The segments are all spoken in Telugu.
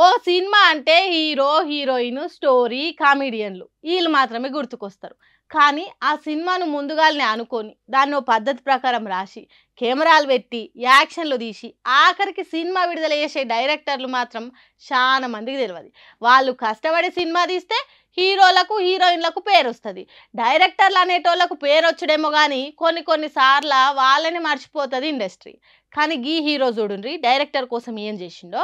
ఓ సినిమా అంటే హీరో హీరోయిన్ స్టోరీ కామెడియన్లు వీళ్ళు మాత్రమే గుర్తుకొస్తారు. కానీ ఆ సినిమాను ముందుగానే అనుకొని దాన్ని ఓ పద్ధతి ప్రకారం రాసి కెమెరాలు పెట్టి యాక్షన్లు తీసి ఆఖరికి సినిమా విడుదల చేసే డైరెక్టర్లు మాత్రం చాలా మందికి తెలియదు. వాళ్ళు కష్టపడి సినిమా తీస్తే హీరోలకు హీరోయిన్లకు పేరు వస్తుంది. డైరెక్టర్లు అనేటోళ్లకు పేరు వచ్చడేమో కానీ కొన్ని సార్లు వాళ్ళని మర్చిపోతుంది ఇండస్ట్రీ. కానీ గీ హీరో చూడండి డైరెక్టర్ కోసం ఏం చేసిండో.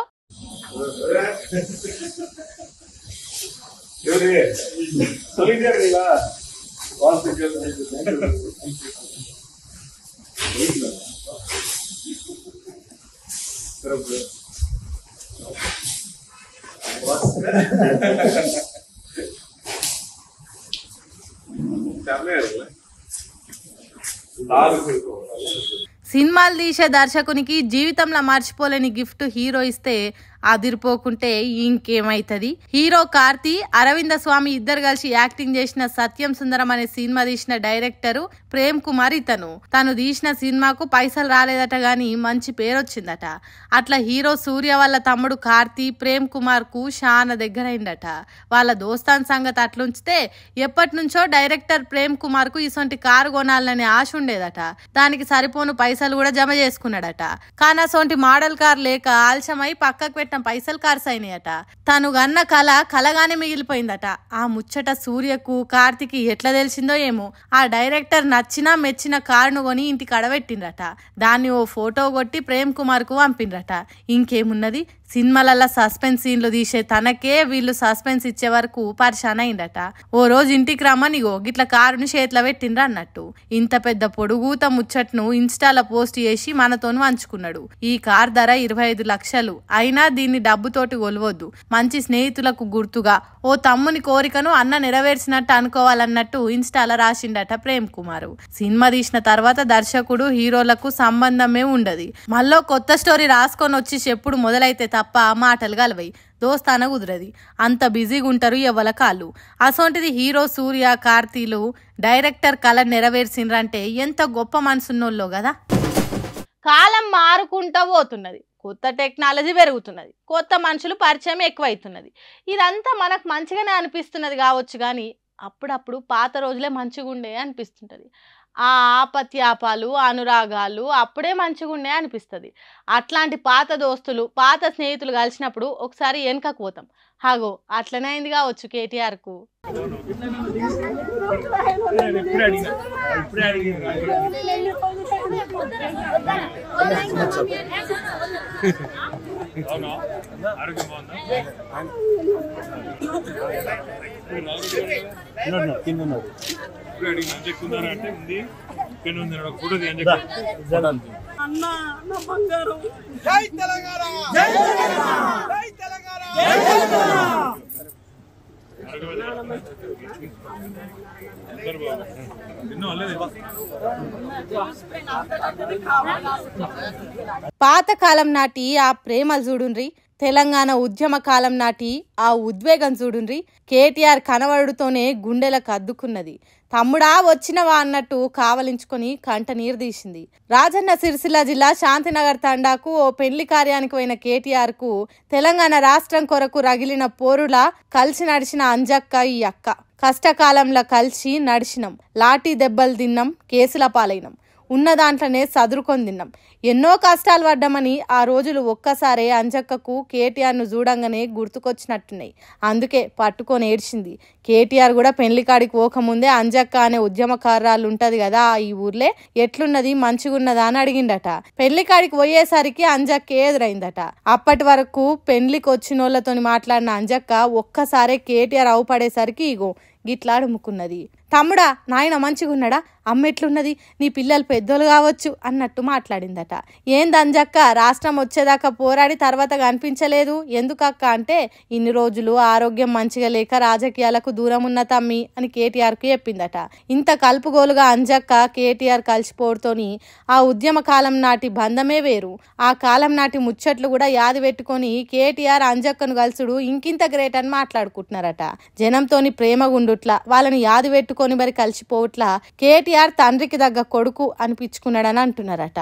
సినిమాలు తీసే దర్శకునికి జీవితంలో మర్చిపోలేని గిఫ్ట్ హీరో ఇస్తే అదిరిపోకుంటే ఇంకేమైతుంది. హీరో కార్తీ అరవింద స్వామి ఇద్దరు కలిసి యాక్టింగ్ చేసిన సత్యం సుందరం అనే సినిమా తీసిన డైరెక్టరు ప్రేమ్ కుమార్ ఇతను. తను తీసిన సినిమాకు పైసలు రాలేదట గాని మంచి పేరు వచ్చిందట. అట్లా హీరో సూర్య వాళ్ళ తమ్ముడు కార్తీ ప్రేమ్ కుమార్ కు చాలా దగ్గరైందట. వాళ్ళ దోస్తాన్ సంగతి అట్లుంచితే ఎప్పటి నుంచో డైరెక్టర్ ప్రేమ్ కుమార్ కు ఇసొంటి కారు కొనాలనే ఆశ ఉండేదట. దానికి సరిపోను పైసలు కూడా జమ చేసుకున్నాడట. కానీ అసొంటి మోడల్ కార్ లేక ఆలస్యమై పక్కకు పెట్టిన పైసలు ఖర్చు అయినాయట. తను గన్న కలగానే మిగిలిపోయిందట. ఆ ముచ్చట సూర్యకు కార్తీకి ఎట్లా తెలిసిందో ఏమో. ఆ డైరెక్టర్ నచ్చినా మెచ్చిన కారును కొని ఇంటికి అడబెట్టిండ్రట. దాన్ని ఓ ఫోటో కొట్టి ప్రేమ్ కుమార్ కు పంపిండ్రట. ఇంకేమున్నది, సినిమాలల్లో సస్పెన్స్ సీన్లు తీసే తనకే వీళ్ళు సస్పెన్స్ ఇచ్చే వరకు పరిశాన్ అయిందట. ఓ రోజు ఇంటికి రమ్మనిగో గిట్ల కారుని చేతిలో పెట్టిండ్ర అన్నట్టు. ఇంత పెద్ద పొడుగుత ముచ్చట్ను ఇన్స్టాలో పోస్ట్ చేసి మనతోను పంచుకున్నాడు. ఈ కార్ ధర 25 లక్షలు అయినా దీన్ని డబ్బుతోటి కొలవద్దు, మంచి స్నేహితులకు గుర్తుగా ఓ తమ్ముని కోరికను అన్న నెరవేర్చినట్టు అనుకోవాలన్నట్టు ఇన్స్టాలో రాసిండట ప్రేమ్ కుమార్. సినిమా తీసిన తర్వాత దర్శకుడు హీరోలకు సంబంధమే ఉండదు. మళ్ళీ కొత్త స్టోరీ రాసుకొని వచ్చి చెప్పుడు మొదలైతే తప్ప మాటలు గలవై దోస్తాన కుదరది. అంత బిజీగా ఉంటారు ఎవ్వల కాళ్ళు. అసొంటిది హీరో సూర్య కార్తీలు డైరెక్టర్ కళ నెరవేర్చిండ్రంటే ఎంత గొప్ప మనసున్నోళ్ళో కదా. కాలం మారుకుంటూ పోతున్నది, కొత్త టెక్నాలజీ పెరుగుతున్నది, కొత్త మనుషులు పరిచయం ఎక్కువైతున్నది. ఇదంతా మనకు మంచిగానే అనిపిస్తున్నది కావచ్చు కానీ అప్పుడప్పుడు పాత రోజులే మంచిగా ఉండే అనిపిస్తుంటది. ఆ ఆపత్యాపాలు అనురాగాలు అప్పుడే మంచిగా ఉండే అనిపిస్తుంది. అట్లాంటి పాత దోస్తులు పాత స్నేహితులు కలిసినప్పుడు ఒకసారి వెనకకు పోతాం. హాగో అట్లనే అయింది కావచ్చు కేటీఆర్ కు. పాతకాలం నాటి ఆ ప్రేమలు చూడుండ్రి, తెలంగాణ ఉద్యమ కాలం నాటి ఆ ఉద్వేగం చూడుండ్రి. కేటీఆర్ కనవడుతోనే గుండెలకు అద్దుకున్నది. తమ్ముడా వచ్చినవా అన్నట్టు కావలించుకొని కంట నీరు తీసింది. రాజన్న సిరిసిల్ల జిల్లా శాంతినగర్ తండాకు ఓ పెళ్లి కార్యానికి పోయిన కేటీఆర్ కు తెలంగాణ రాష్ట్రం కొరకు రగిలిన పోరులా కలిసి నడిచిన అంజక్క ఈ అక్క. కష్టకాలంలో కలిసి నడిచినాం, లాఠీ దెబ్బలు తిన్నాం, కేసుల పాలైనాం, ఉన్న దాంట్లోనే సదురుకొని తిన్నాం, ఎన్నో కష్టాలు పడ్డామని ఆ రోజులు ఒక్కసారే అంజక్కకు కేటీఆర్ను చూడంగానే గుర్తుకొచ్చినట్టున్నాయి. అందుకే పట్టుకొని ఏడ్చింది. కేటీఆర్ కూడా పెళ్లికాడికి పోకముందే అంజక్క అనే ఉద్యమకారాలు ఉంటది కదా ఈ ఊర్లే, ఎట్లున్నది మంచిగున్నదా అని అడిగిండట. పెళ్లికాడికి పోయేసరికి అంజక్క ఎదురైందట. అప్పటి వరకు పెళ్లికి వచ్చినోళ్లతోని మాట్లాడిన అంజక్క ఒక్కసారే కేటీఆర్ అవుపడేసరికి ఇగో గిట్లాడుముకున్నది. తమ్ముడా నాయన మంచిగున్నాడా, అమ్మ ఎట్లున్నది, నీ పిల్లలు పెద్దోళ్ళు కావచ్చు అన్నట్టు మాట్లాడిందట. ఏందంజక్క రాష్ట్రం వచ్చేదాకా పోరాడి తర్వాత కనిపించలేదు ఎందుకక్క అంటే, ఇన్ని రోజులు ఆరోగ్యం మంచిగా లేక రాజకీయాలకు దూరం ఉన్న తమ్మి అని కేటీఆర్ కు చెప్పిందట. ఇంత కలుపుగోలుగా అంజక్క కేటీఆర్ కలిసిపోవడంతోని ఆ ఉద్యమ కాలం నాటి బంధమే వేరు. ఆ కాలం నాటి ముచ్చట్లు కూడా యాది పెట్టుకొని కేటీఆర్ అంజక్కను కలుసుడు ఇంకింత గ్రేట్ అని మాట్లాడుకుంటున్నారట. జనంతోని ప్రేమ గుండుట్లా వాళ్ళని యాది పెట్టుకొని మరి కలిసిపోవట్లా కేటీఆర్ తండ్రికి దగ్గ కొడుకు అనిపించుకున్నాడని అంటున్నారట.